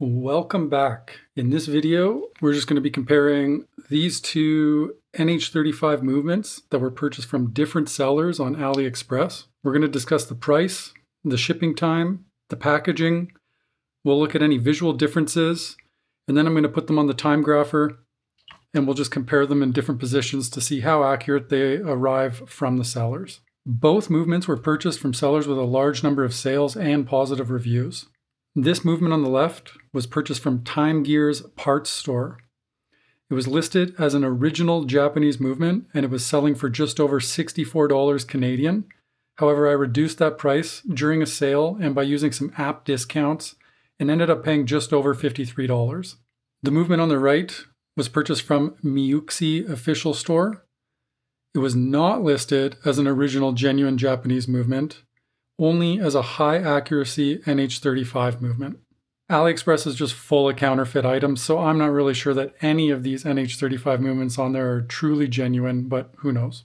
Welcome back. In this video, we're just going to be comparing these two NH35 movements that were purchased from different sellers on AliExpress. We're going to discuss the price, the shipping time, the packaging. We'll look at any visual differences, and then I'm going to put them on the timegrapher, and we'll just compare them in different positions to see how accurate they arrive from the sellers. Both movements were purchased from sellers with a large number of sales and positive reviews. This movement on the left was purchased from Time Gear's parts store. It was listed as an original Japanese movement and it was selling for just over $64 Canadian. However, I reduced that price during a sale and by using some app discounts and ended up paying just over $53. The movement on the right was purchased from Miyuki official store. It was not listed as an original genuine Japanese movement, only as a high accuracy NH35 movement. AliExpress is just full of counterfeit items, so I'm not really sure that any of these NH35 movements on there are truly genuine, but who knows.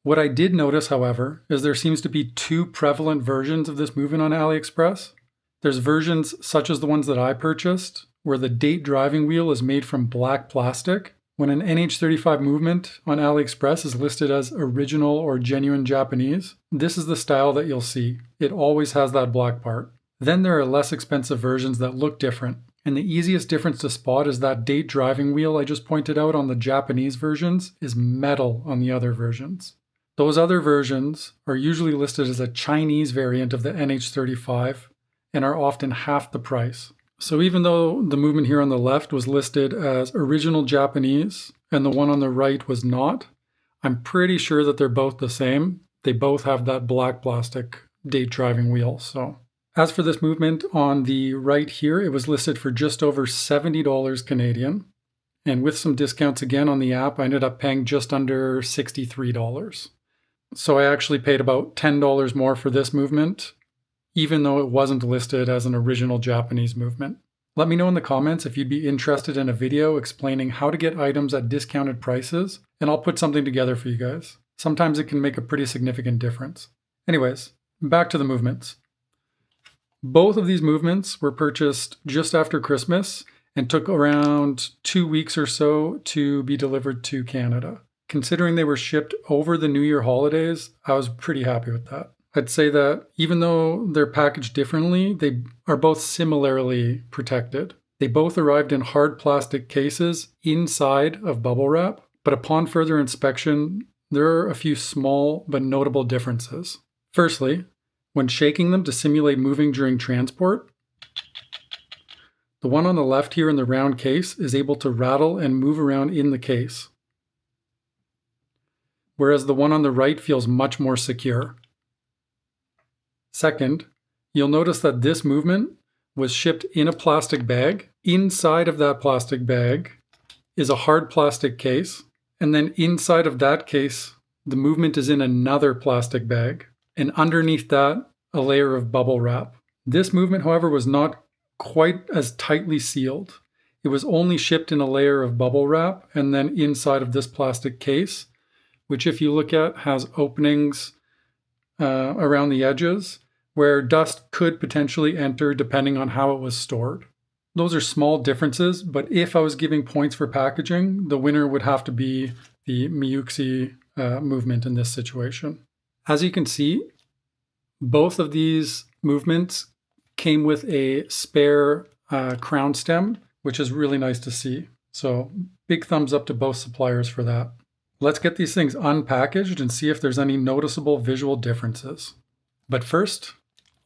What I did notice, however, is there seems to be two prevalent versions of this movement on AliExpress. There's versions such as the ones that I purchased, where the date driving wheel is made from black plastic. When an NH35 movement on AliExpress is listed as original or genuine Japanese, this is the style that you'll see. It always has that black part. Then there are less expensive versions that look different. And the easiest difference to spot is that date driving wheel I just pointed out on the Japanese versions is metal on the other versions. Those other versions are usually listed as a Chinese variant of the NH35 and are often half the price. So even though the movement here on the left was listed as original Japanese and the one on the right was not, I'm pretty sure that they're both the same. They both have that black plastic date driving wheel. So as for this movement on the right here, it was listed for just over $70 Canadian. And with some discounts again on the app, I ended up paying just under $63. So I actually paid about $10 more for this movement, even though it wasn't listed as an original Japanese movement. Let me know in the comments if you'd be interested in a video explaining how to get items at discounted prices, and I'll put something together for you guys. Sometimes it can make a pretty significant difference. Anyways, back to the movements. Both of these movements were purchased just after Christmas and took around 2 weeks or so to be delivered to Canada. Considering they were shipped over the New Year holidays, I was pretty happy with that. I'd say that even though they're packaged differently, they are both similarly protected. They both arrived in hard plastic cases inside of bubble wrap, but upon further inspection, there are a few small but notable differences. Firstly, when shaking them to simulate moving during transport, the one on the left here in the round case is able to rattle and move around in the case, whereas the one on the right feels much more secure. Second, you'll notice that this movement was shipped in a plastic bag. Inside of that plastic bag is a hard plastic case, and then inside of that case, the movement is in another plastic bag, and underneath that, a layer of bubble wrap. This movement, however, was not quite as tightly sealed. It was only shipped in a layer of bubble wrap and then inside of this plastic case, which if you look at has openings around the edges where dust could potentially enter depending on how it was stored. Those are small differences, but if I was giving points for packaging, the winner would have to be the Miyuki movement in this situation. As you can see, both of these movements came with a spare crown stem, which is really nice to see. So big thumbs up to both suppliers for that. Let's get these things unpackaged and see if there's any noticeable visual differences. But first,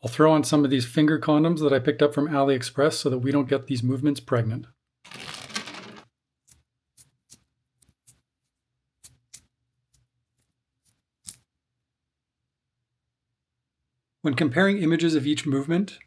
I'll throw on some of these finger condoms that I picked up from AliExpress so that we don't get these movements pregnant. When comparing images of each movement,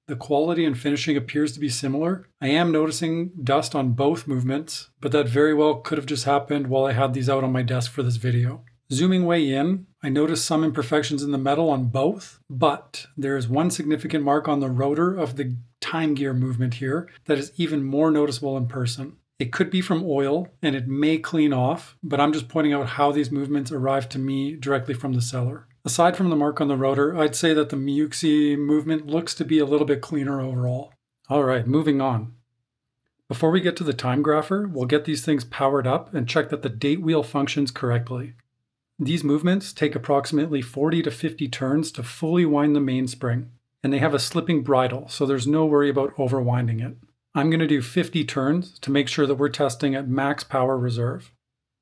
the quality and finishing appears to be similar. I am noticing dust on both movements, but that very well could have just happened while I had these out on my desk for this video. Zooming way in, I noticed some imperfections in the metal on both, but there is one significant mark on the rotor of the Time Gear movement here that is even more noticeable in person. It could be from oil and it may clean off, but I'm just pointing out how these movements arrived to me directly from the seller. Aside from the mark on the rotor, I'd say that the Miyuki movement looks to be a little bit cleaner overall. All right, moving on. Before we get to the timegrapher, we'll get these things powered up and check that the date wheel functions correctly. These movements take approximately 40 to 50 turns to fully wind the mainspring, and they have a slipping bridle, so there's no worry about overwinding it. I'm going to do 50 turns to make sure that we're testing at max power reserve.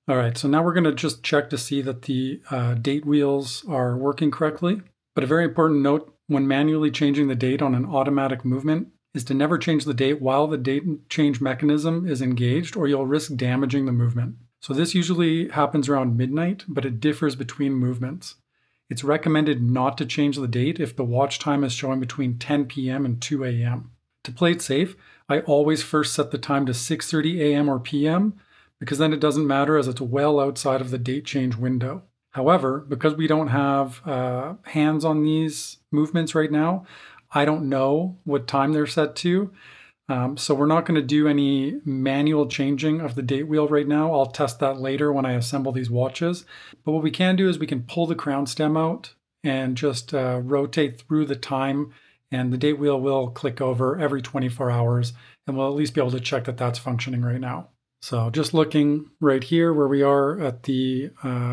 All right, so now we're going to just check to see that the date wheels are working correctly. But a very important note when manually changing the date on an automatic movement is to never change the date while the date change mechanism is engaged, or you'll risk damaging the movement. So this usually happens around midnight, but it differs between movements. It's recommended not to change the date if the watch time is showing between 10 p.m. and 2 a.m. To play it safe, I always first set the time to 6:30 a.m. or p.m. because then it doesn't matter as it's well outside of the date change window. However, because we don't have hands on these movements right now, I don't know what time they're set to. So we're not going to do any manual changing of the date wheel right now. I'll test that later when I assemble these watches. But what we can do is we can pull the crown stem out and just rotate through the time, and the date wheel will click over every 24 hours, and we'll at least be able to check that that's functioning right now. So just looking right here where we are at the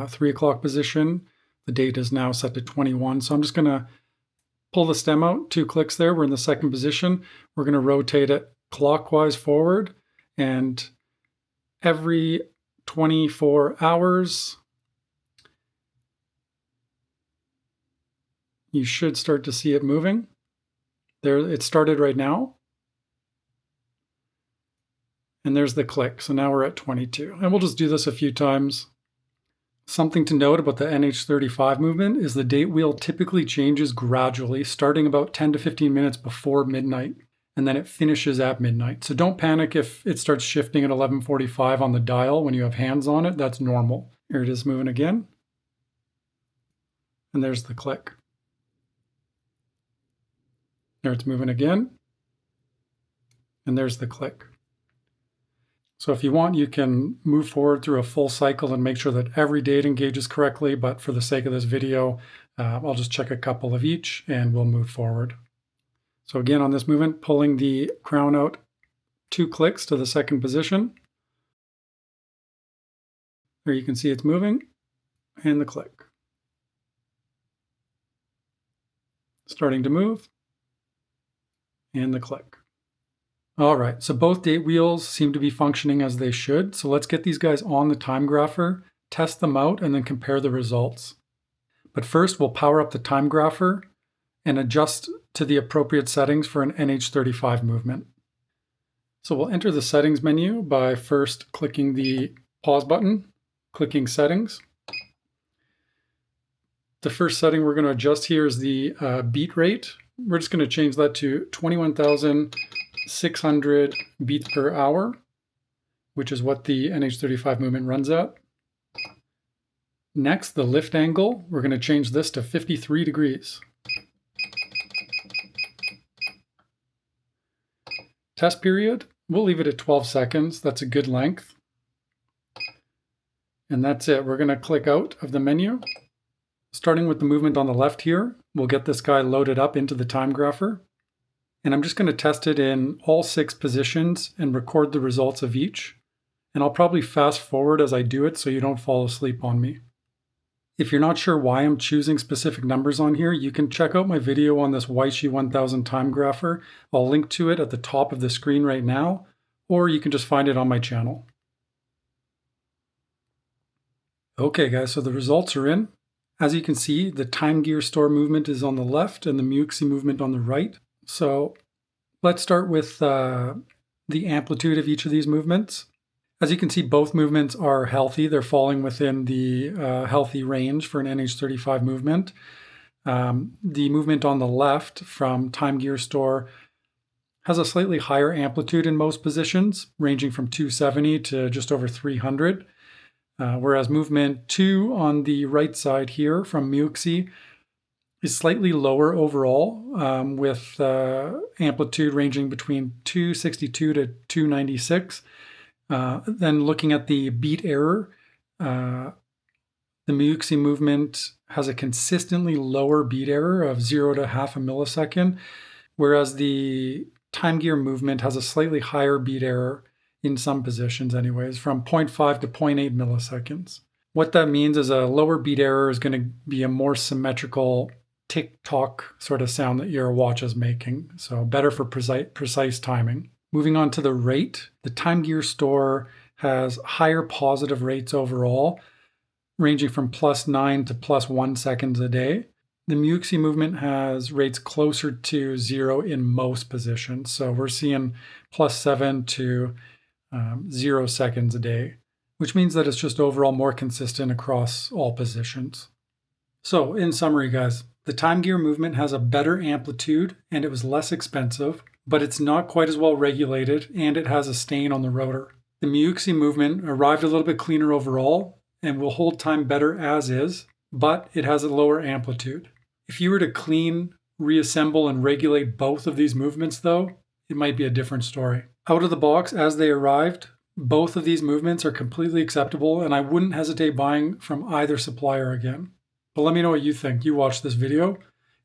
3 o'clock position, the date is now set to 21. So I'm just going to pull the stem out, 2 clicks there, we're in the second position. We're going to rotate it clockwise forward, and every 24 hours, you should start to see it moving. There, it started right now. And there's the click. So now we're at 22. And we'll just do this a few times. Something to note about the NH35 movement is the date wheel typically changes gradually, starting about 10 to 15 minutes before midnight, and then it finishes at midnight. So don't panic if it starts shifting at 11:45 on the dial when you have hands on it. That's normal. Here it is moving again. And there's the click. There it's moving again. And there's the click. So if you want, you can move forward through a full cycle and make sure that every date engages correctly, but for the sake of this video, I'll just check a couple of each and we'll move forward. So again, on this movement, pulling the crown out 2 clicks to the second position. There you can see it's moving, and the click. Starting to move, and the click. All right, so both date wheels seem to be functioning as they should. So let's get these guys on the timegrapher, test them out, and then compare the results. But first, we'll power up the timegrapher and adjust to the appropriate settings for an NH35 movement. So we'll enter the settings menu by first clicking the pause button, clicking settings. The first setting we're going to adjust here is the beat rate. We're just going to change that to 21,600 beats per hour, which is what the NH35 movement runs at. Next, the lift angle, we're going to change this to 53 degrees. Test period, we'll leave it at 12 seconds. That's a good length. And that's it. We're going to click out of the menu. Starting with the movement on the left here, we'll get this guy loaded up into the timegrapher. And I'm just going to test it in all 6 positions and record the results of each. And I'll probably fast forward as I do it so you don't fall asleep on me. If you're not sure why I'm choosing specific numbers on here, you can check out my video on this Weishi 1000 timegrapher. I'll link to it at the top of the screen right now, or you can just find it on my channel. Okay guys, so the results are in. As you can see, the time gear store movement is on the left and the Muxi movement on the right. So let's start with the amplitude of each of these movements. As you can see, both movements are healthy. They're falling within the healthy range for an NH35 movement. The movement on the left from Time Gear Store has a slightly higher amplitude in most positions, ranging from 270 to just over 300. Whereas movement 2 on the right side here from Muxi is slightly lower overall, with amplitude ranging between 262 to 296. Then looking at the beat error, the Muxi movement has a consistently lower beat error of 0 to half a millisecond, whereas the time gear movement has a slightly higher beat error in some positions anyways, from 0.5 to 0.8 milliseconds. What that means is a lower beat error is going to be a more symmetrical tick-tock sort of sound that your watch is making, so better for precise timing. Moving on to the rate, the time gear store has higher positive rates overall, ranging from +9 to +1 seconds a day. The Muxi movement has rates closer to 0 in most positions, so we're seeing +7 to 0 seconds a day, which means that it's just overall more consistent across all positions. So in summary, guys, the time gear movement has a better amplitude and it was less expensive, but it's not quite as well regulated and it has a stain on the rotor. The Muxi movement arrived a little bit cleaner overall and will hold time better as is, but it has a lower amplitude. If you were to clean, reassemble, and regulate both of these movements though, it might be a different story. Out of the box, as they arrived, both of these movements are completely acceptable and I wouldn't hesitate buying from either supplier again. But let me know what you think. You watched this video.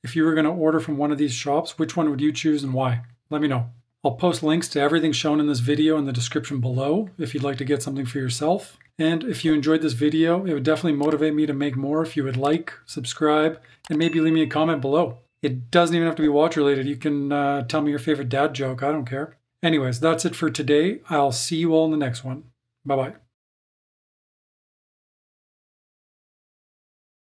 If you were going to order from one of these shops, which one would you choose and why? Let me know. I'll post links to everything shown in this video in the description below if you'd like to get something for yourself. And if you enjoyed this video, it would definitely motivate me to make more if you would like, subscribe, and maybe leave me a comment below. It doesn't even have to be watch related. You can tell me your favorite dad joke. I don't care. Anyways, that's it for today. I'll see you all in the next one. Bye-bye.